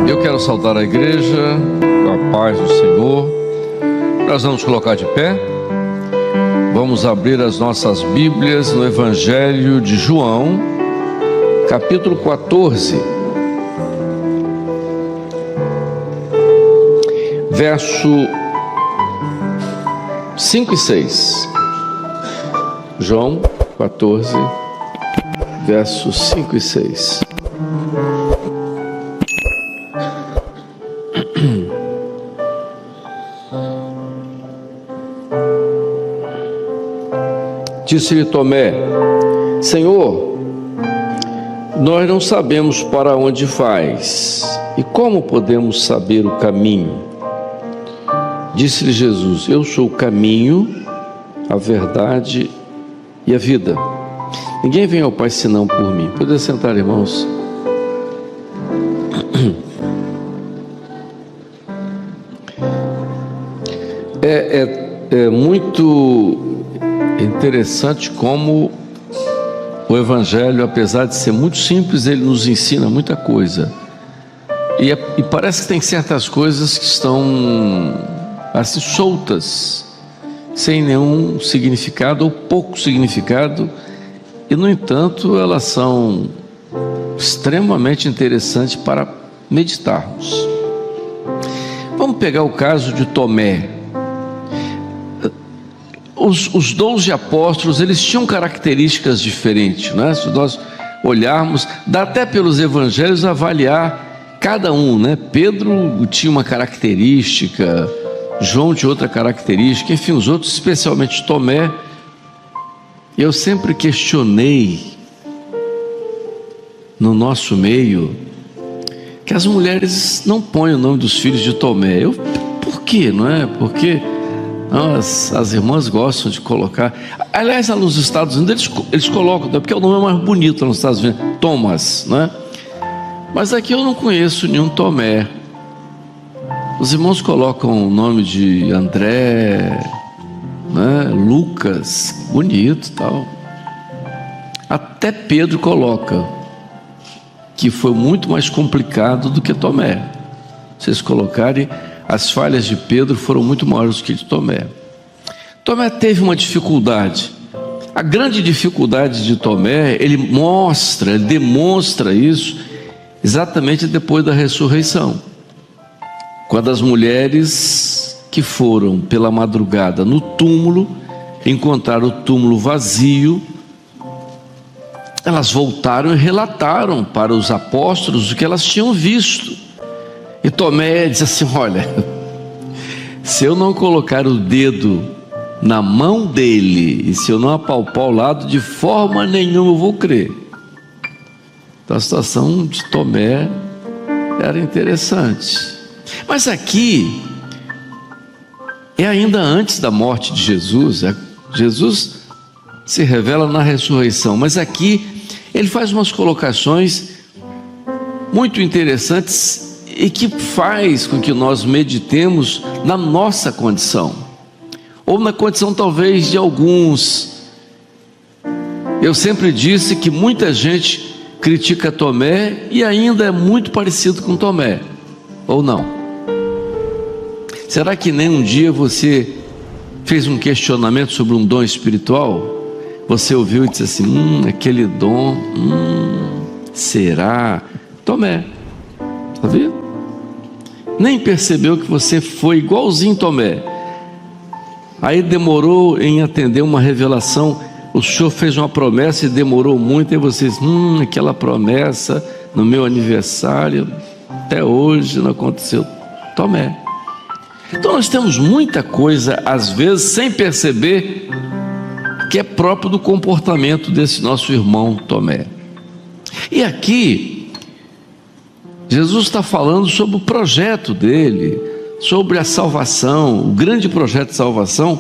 Eu quero saudar a igreja com a paz do Senhor. Nós vamos colocar de pé. Vamos abrir as nossas Bíblias no Evangelho de João, capítulo 14, verso 5 e 6. João 14, versos 5 e 6. Disse-lhe Tomé: Senhor, nós não sabemos para onde vais, e como podemos saber o caminho? Disse-lhe Jesus: Eu sou o caminho, a verdade e a vida. Ninguém vem ao Pai senão por mim. Pode sentar, irmãos. É muito interessante como o Evangelho, apesar de ser muito simples, ele nos ensina muita coisa. E parece que tem certas coisas que estão assim soltas, sem nenhum significado ou pouco significado, e no entanto elas são extremamente interessantes para meditarmos. Vamos pegar o caso de Tomé. Os 12 apóstolos, eles tinham características diferentes, né? Se nós olharmos, dá até pelos evangelhos avaliar cada um, né? Pedro tinha uma característica, João tinha outra característica, enfim, os outros, especialmente Tomé. Eu sempre questionei no nosso meio que as mulheres não põem o nome dos filhos de Tomé. Por quê, não é? Porque as irmãs gostam de colocar. Aliás, lá nos Estados Unidos eles colocam, porque é o nome mais bonito lá nos Estados Unidos, Thomas, né? Mas aqui eu não conheço nenhum Tomé. Os irmãos colocam o nome de André, né? Lucas, bonito e tal. Até Pedro coloca, que foi muito mais complicado do que Tomé. Vocês colocarem, as falhas de Pedro foram muito maiores do que de Tomé. Tomé teve uma dificuldade. A grande dificuldade de Tomé, ele demonstra isso exatamente depois da ressurreição. Quando as mulheres que foram pela madrugada no túmulo, encontraram o túmulo vazio, elas voltaram e relataram para os apóstolos o que elas tinham visto. E Tomé diz assim: olha, se eu não colocar o dedo na mão dele, e se eu não apalpar o lado, de forma nenhuma eu vou crer. Então a situação de Tomé era interessante. Mas aqui é ainda antes da morte de Jesus. Jesus se revela na ressurreição, mas aqui ele faz umas colocações muito interessantes e que faz com que nós meditemos na nossa condição, ou na condição talvez de alguns. Eu sempre disse que muita gente critica Tomé e ainda é muito parecido com Tomé, ou não? Será que nem um dia você fez um questionamento sobre um dom espiritual? Você ouviu e disse assim: aquele dom, será? Tomé, sabia? Nem percebeu que você foi igualzinho Tomé. Aí demorou em atender uma revelação. O Senhor fez uma promessa e demorou muito. E vocês, aquela promessa no meu aniversário, até hoje não aconteceu. Tomé. Então nós temos muita coisa, às vezes, sem perceber, que é próprio do comportamento desse nosso irmão Tomé. E aqui Jesus está falando sobre o projeto dele, sobre a salvação, o grande projeto de salvação.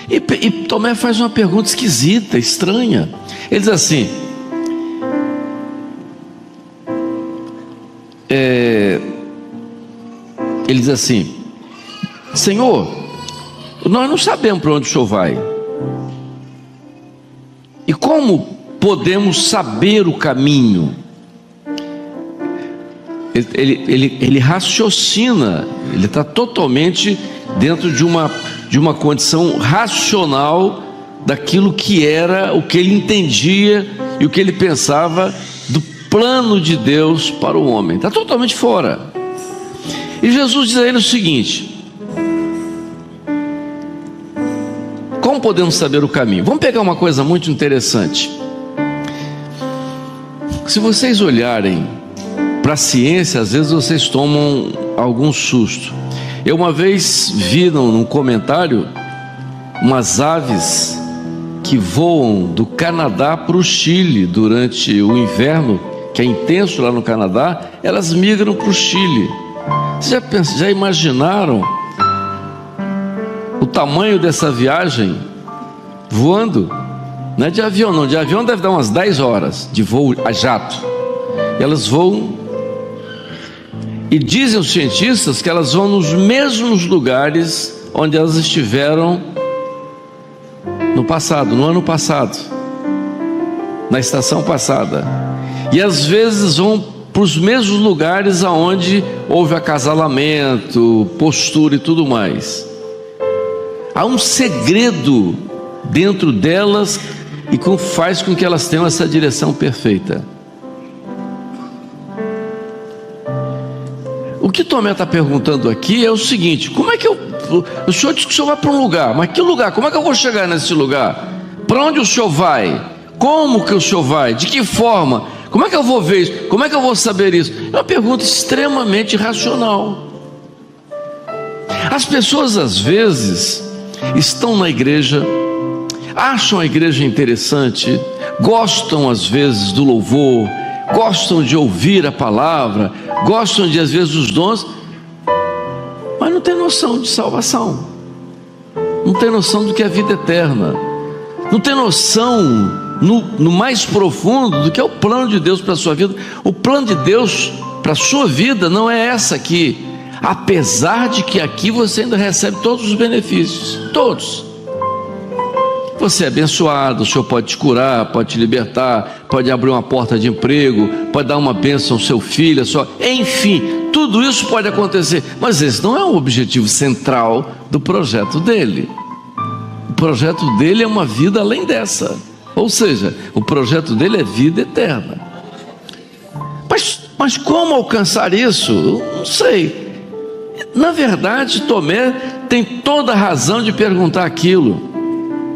E Tomé faz uma pergunta esquisita, estranha. Ele diz assim: Senhor, nós não sabemos para onde o Senhor vai. E como podemos saber o caminho? ele raciocina, ele está totalmente dentro de uma condição racional daquilo que era, o que ele entendia e o que ele pensava do plano de Deus para o homem. Está totalmente fora. E Jesus diz a ele o seguinte: como podemos saber o caminho? Vamos pegar uma coisa muito interessante. Se vocês olharem para a ciência, às vezes vocês tomam algum susto. Eu uma vez vi num comentário umas aves que voam do Canadá para o Chile durante o inverno, que é intenso lá no Canadá. Elas migram para o Chile. Vocês já imaginaram o tamanho dessa viagem voando? Não é de avião não, de avião deve dar umas 10 horas de voo a jato. Elas voam, e dizem os cientistas que elas vão nos mesmos lugares onde elas estiveram no passado, no ano passado, na estação passada. E às vezes vão para os mesmos lugares aonde houve acasalamento, postura e tudo mais. Há um segredo dentro delas e faz com que elas tenham essa direção perfeita. O que Tomé está perguntando aqui é o seguinte: como é que o senhor disse que o senhor vai para um lugar, mas que lugar? Como é que eu vou chegar nesse lugar? Para onde o senhor vai? Como que o senhor vai? De que forma? Como é que eu vou ver isso? Como é que eu vou saber isso? É uma pergunta extremamente racional. As pessoas às vezes estão na igreja, acham a igreja interessante, gostam às vezes do louvor, gostam de ouvir a palavra, gostam de às vezes dos dons, mas não tem noção de salvação, não tem noção do que é a vida eterna, não tem noção no mais profundo do que é o plano de Deus para a sua vida. O plano de Deus para a sua vida não é essa aqui, apesar de que aqui você ainda recebe todos os benefícios, todos. Você é abençoado, o Senhor pode te curar, pode te libertar, pode abrir uma porta de emprego, pode dar uma bênção ao seu filho, enfim, tudo isso pode acontecer, mas esse não é o objetivo central do projeto dele. O projeto dele é uma vida além dessa, ou seja, o projeto dele é vida eterna. Mas como alcançar isso? Eu não sei. Na verdade, Tomé tem toda a razão de perguntar aquilo.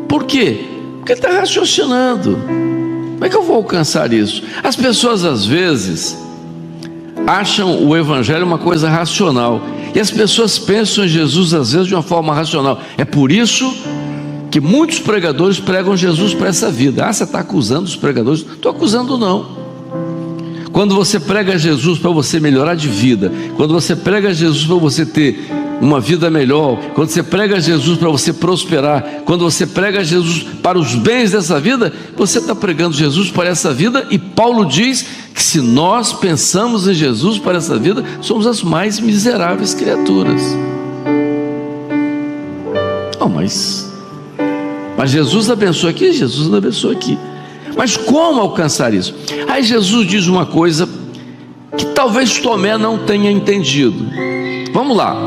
Por quê? Porque ele está raciocinando. Como é que eu vou alcançar isso? As pessoas às vezes acham o evangelho uma coisa racional, e as pessoas pensam em Jesus às vezes de uma forma racional. É por isso que muitos pregadores pregam Jesus para essa vida. Você está acusando os pregadores? Não estou acusando não. Quando você prega Jesus para você melhorar de vida, quando você prega Jesus para você ter uma vida melhor, quando você prega Jesus para você prosperar, quando você prega Jesus para os bens dessa vida, você está pregando Jesus para essa vida. E Paulo diz que se nós pensamos em Jesus para essa vida, somos as mais miseráveis criaturas. Oh, mas Jesus abençoa aqui, Jesus não abençoa aqui. Mas como alcançar isso? Aí Jesus diz uma coisa que talvez Tomé não tenha entendido. Vamos lá.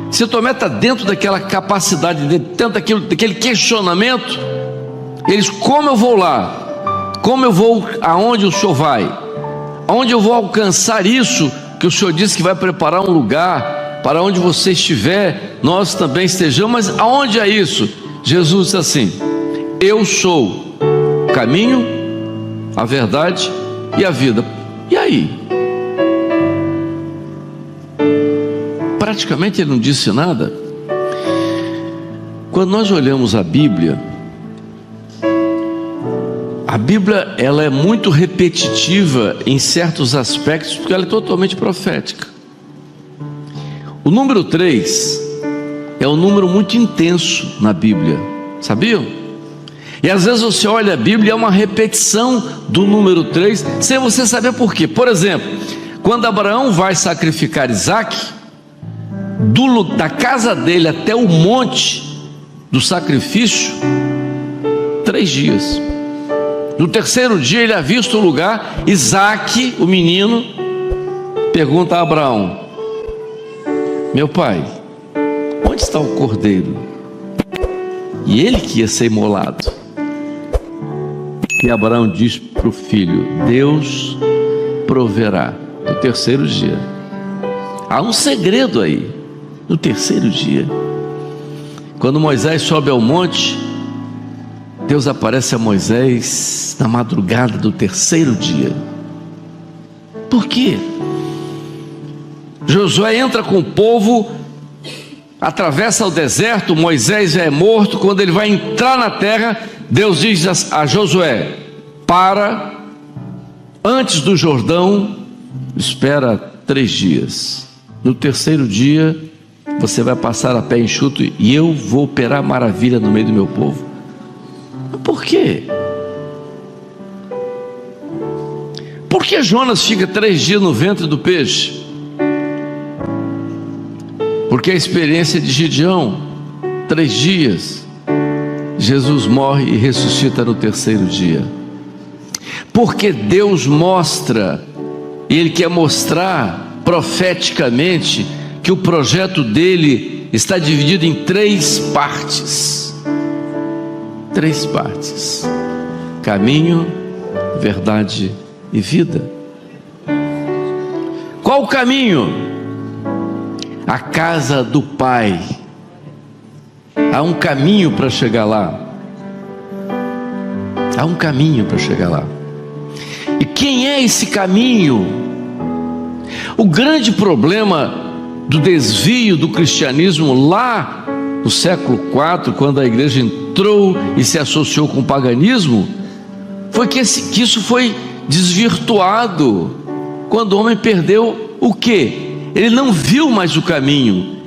Se Tomé está dentro daquela capacidade, dentro daquele questionamento, ele diz: como eu vou lá? Como eu vou aonde o Senhor vai? Aonde eu vou alcançar isso que o Senhor disse que vai preparar um lugar para onde você estiver, nós também estejamos. Mas aonde é isso? Jesus disse assim: eu sou o caminho, a verdade e a vida. E aí? Praticamente ele não disse nada. Quando nós olhamos a Bíblia ela é muito repetitiva em certos aspectos, porque ela é totalmente profética. O número 3 é um número muito intenso na Bíblia, sabiam? E às vezes você olha a Bíblia, é uma repetição do número 3, sem você saber por quê. Por exemplo, quando Abraão vai sacrificar Isaque, da casa dele até o monte do sacrifício, 3 dias. No terceiro dia ele avista o lugar, Isaque, o menino, pergunta a Abraão: meu pai, onde está o cordeiro? E ele que ia ser imolado. E Abraão diz para o filho: Deus proverá no terceiro dia. Há um segredo aí. No terceiro dia, quando Moisés sobe ao monte, Deus aparece a Moisés na madrugada do terceiro dia. Por quê? Josué entra com o povo, atravessa o deserto, Moisés já é morto. Quando ele vai entrar na terra, Deus diz a Josué: para, antes do Jordão, espera 3 dias. No terceiro dia, você vai passar a pé enxuto e eu vou operar maravilha no meio do meu povo. Mas por quê? Por que Jonas fica 3 dias no ventre do peixe? Porque a experiência de Gideão, 3 dias, Jesus morre e ressuscita no terceiro dia. Porque Deus mostra, e Ele quer mostrar profeticamente, que o projeto dele está dividido em 3 partes. 3 partes: caminho, verdade e vida. Qual o caminho? A casa do Pai. Há um caminho para chegar lá. Há um caminho para chegar lá. E quem é esse caminho? O grande problema do desvio do cristianismo lá no século IV, quando a igreja entrou e se associou com o paganismo, foi que isso foi desvirtuado quando o homem perdeu o quê? Ele não viu mais o caminho,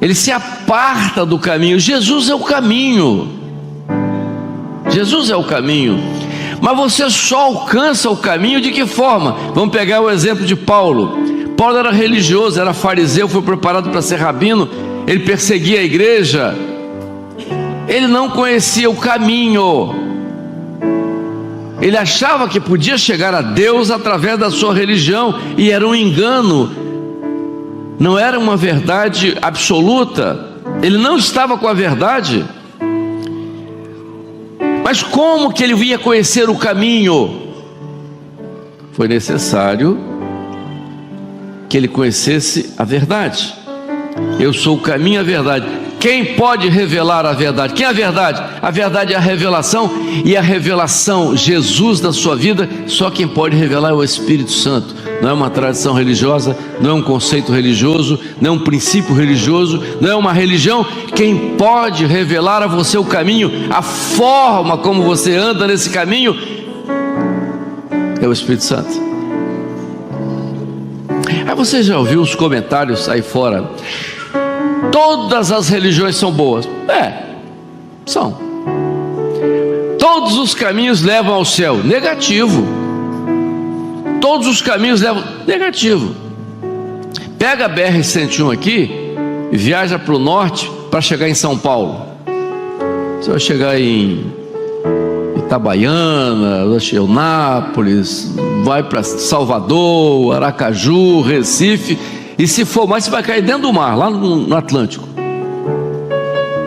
ele se aparta do caminho. Jesus é o caminho. Jesus é o caminho. Mas você só alcança o caminho de que forma? Vamos pegar o exemplo de Paulo. Paulo era religioso, era fariseu, foi preparado para ser rabino, ele perseguia a igreja, ele não conhecia o caminho, ele achava que podia chegar a Deus através da sua religião, e era um engano, não era uma verdade absoluta, ele não estava com a verdade. Mas como que ele ia conhecer o caminho? Foi necessário que ele conhecesse a verdade. Eu sou o caminho e a verdade. Quem pode revelar a verdade? Quem é a verdade? A verdade é a revelação, e a revelação, Jesus na sua vida, só quem pode revelar é o Espírito Santo. Não é uma tradição religiosa, não é um conceito religioso, não é um princípio religioso, não é uma religião. Quem pode revelar a você o caminho, a forma como você anda nesse caminho, é o Espírito Santo. Aí você já ouviu os comentários aí fora: todas as religiões são boas. São. Todos os caminhos levam ao céu. Negativo. Todos os caminhos levam. Negativo. Pega a BR-101 aqui e viaja para o norte para chegar em São Paulo. Você vai chegar em Itabaiana, Eunápolis, vai para Salvador, Aracaju, Recife, e se for mais, você vai cair dentro do mar, lá no Atlântico.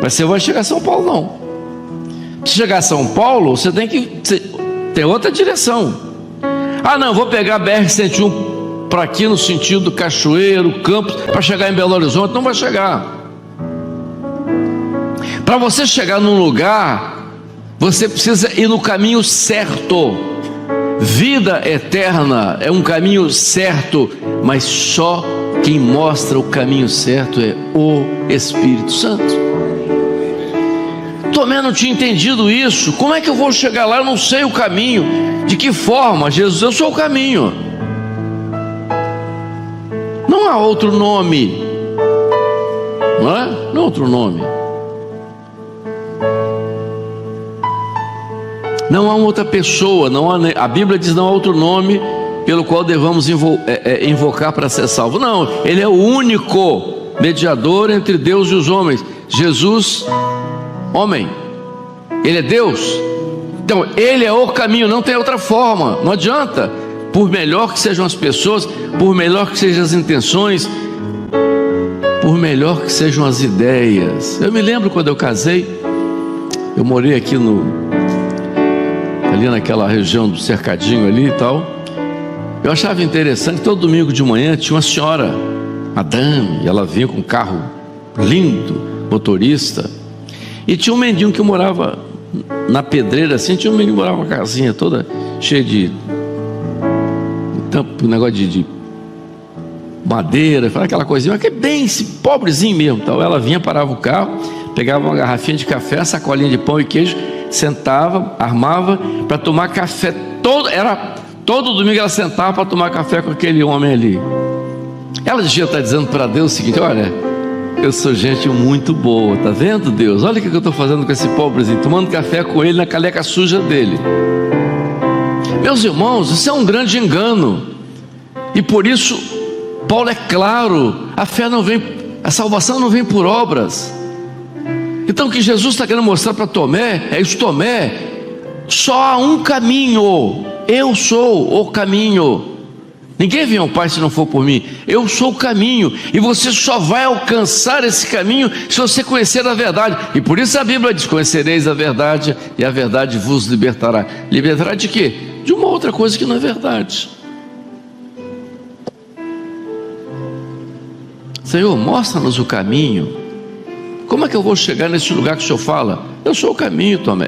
Mas você vai chegar a São Paulo, não. Se chegar a São Paulo, você tem outra direção. Não, vou pegar a BR-101 para aqui no sentido do Cachoeiro, Campos, para chegar em Belo Horizonte. Não vai chegar. Para você chegar num lugar, você precisa ir no caminho certo. Vida eterna é um caminho certo, mas só quem mostra o caminho certo é o Espírito Santo. Tomé não tinha entendido isso. Como é que eu vou chegar lá? Eu não sei o caminho. De que forma? Jesus, eu sou o caminho. Não há outro nome. Não é? Não há outro nome. Não há outra pessoa, a Bíblia diz: não há outro nome pelo qual devamos invocar para ser salvo. Não, Ele é o único mediador entre Deus e os homens. Jesus, homem, Ele é Deus. Então Ele é o caminho, não tem outra forma. Não adianta. por melhor que sejam as pessoas, por melhor que sejam as intenções, por melhor que sejam as ideias. Eu me lembro quando eu casei, eu morei aqui ali naquela região do cercadinho ali e tal. Eu achava interessante, todo domingo de manhã tinha uma senhora, madame, e ela vinha com um carro lindo, motorista, e tinha um mendigo que morava na pedreira assim, tinha um mendigo que morava numa casinha toda cheia de um negócio de madeira, aquela coisinha, mas que é bem pobrezinho mesmo. Então ela vinha, parava o carro, pegava uma garrafinha de café, sacolinha de pão e queijo, sentava, armava para tomar café. Todo domingo ela sentava para tomar café com aquele homem ali. Ela devia estar dizendo para Deus o seguinte: olha, eu sou gente muito boa, tá vendo, Deus? Olha o que eu estou fazendo com esse pobrezinho, tomando café com ele na caneca suja dele. Meus irmãos, isso é um grande engano. E por isso Paulo é claro: a salvação não vem por obras. Então o que Jesus está querendo mostrar para Tomé é isso: Tomé, só há um caminho. Eu sou o caminho. Ninguém vem ao Pai se não for por mim. Eu sou o caminho, e você só vai alcançar esse caminho se você conhecer a verdade. E por isso a Bíblia diz: conhecereis a verdade, e a verdade vos libertará. Libertará de quê? De uma outra coisa que não é verdade. Senhor, mostra-nos o caminho. Como é que eu vou chegar nesse lugar que o Senhor fala? Eu sou o caminho, Tomé.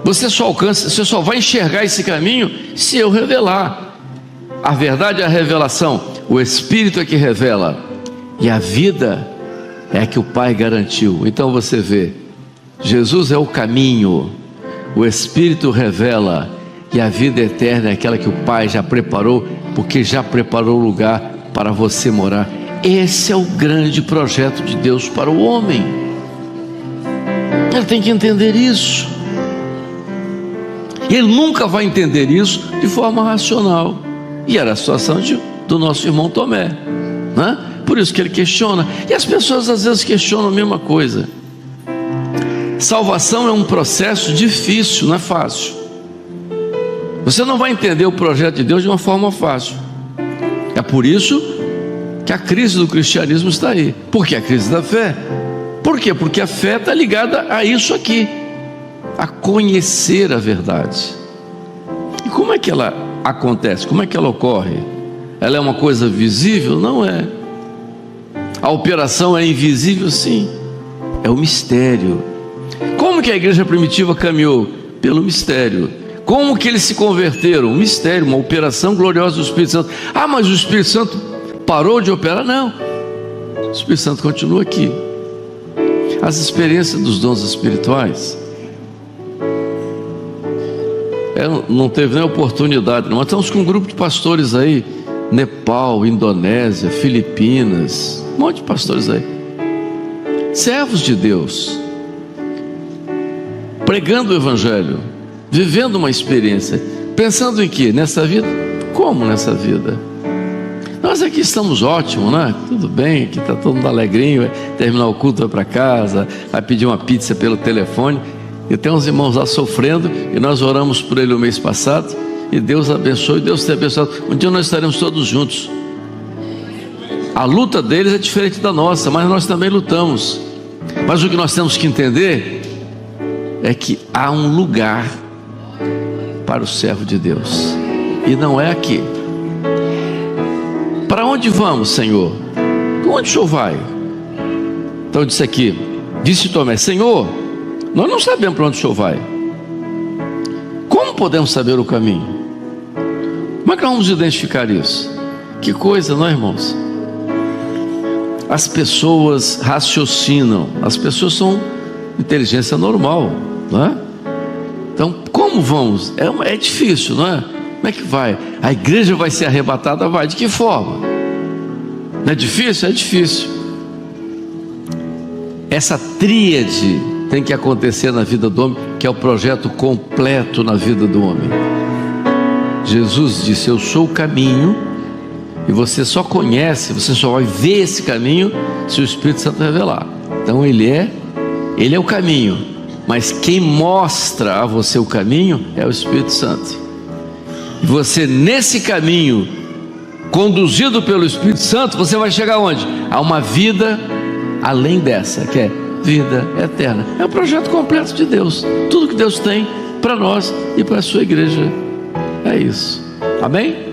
Você só vai enxergar esse caminho se eu revelar. A verdade é a revelação, o Espírito é que revela, e a vida é a que o Pai garantiu. Então você vê, Jesus é o caminho, o Espírito revela, e a vida eterna é aquela que o Pai já preparou, porque já preparou o lugar para você morar. Esse é o grande projeto de Deus para o homem. Ele tem que entender isso. Ele nunca vai entender isso de forma racional. E era a situação do nosso irmão Tomé, né? Por isso que ele questiona. E as pessoas às vezes questionam a mesma coisa. Salvação é um processo difícil, não é fácil. Você não vai entender o projeto de Deus de uma forma fácil. É por isso que a crise do cristianismo está aí. Por que a crise da fé? Por quê? Porque a fé está ligada a isso aqui, a conhecer a verdade. E como é que ela acontece? Como é que ela ocorre? Ela é uma coisa visível? Não é. A operação é invisível? Sim. É o mistério. Como que a igreja primitiva caminhou? Pelo mistério. Como que eles se converteram? Um mistério, uma operação gloriosa do Espírito Santo. Ah, mas o Espírito Santo parou de operar? Não. O Espírito Santo continua aqui. As experiências dos dons espirituais, não teve nem oportunidade, não. Nós estamos com um grupo de pastores aí, Nepal, Indonésia, Filipinas, um monte de pastores aí, servos de Deus, pregando o Evangelho, vivendo uma experiência, pensando em quê? Nessa vida? Como nessa vida? Nós aqui estamos ótimos, né? Tudo bem, aqui está todo mundo alegrinho, vai terminar o culto, vai para casa, vai pedir uma pizza pelo telefone. E tem uns irmãos lá sofrendo, e nós oramos por ele o mês passado, e Deus abençoe, Deus tem abençoado. Um dia nós estaremos todos juntos. A luta deles é diferente da nossa, mas nós também lutamos. Mas o que nós temos que entender é que há um lugar para o servo de Deus, e não é aqui. Para onde vamos, Senhor? Onde o Senhor vai? Então disse aqui, disse Tomé: Senhor, nós não sabemos para onde o Senhor vai. Como podemos saber o caminho? Como é que nós vamos identificar isso? Que coisa, não é, irmãos? As pessoas raciocinam, as pessoas são inteligência normal, não é? Então, como vamos? É difícil, não é? Como é que vai? A igreja vai ser arrebatada? Vai. De que forma? Não é difícil? É difícil. Essa tríade tem que acontecer na vida do homem, que é o projeto completo na vida do homem. Jesus disse: eu sou o caminho, e você só conhece, você só vai ver esse caminho se o Espírito Santo revelar. Então ele é o caminho, mas quem mostra a você o caminho é o Espírito Santo. E você, nesse caminho, conduzido pelo Espírito Santo, você vai chegar aonde? A uma vida além dessa, que é vida eterna. É o projeto completo de Deus. Tudo que Deus tem para nós e para a sua igreja é isso. Amém?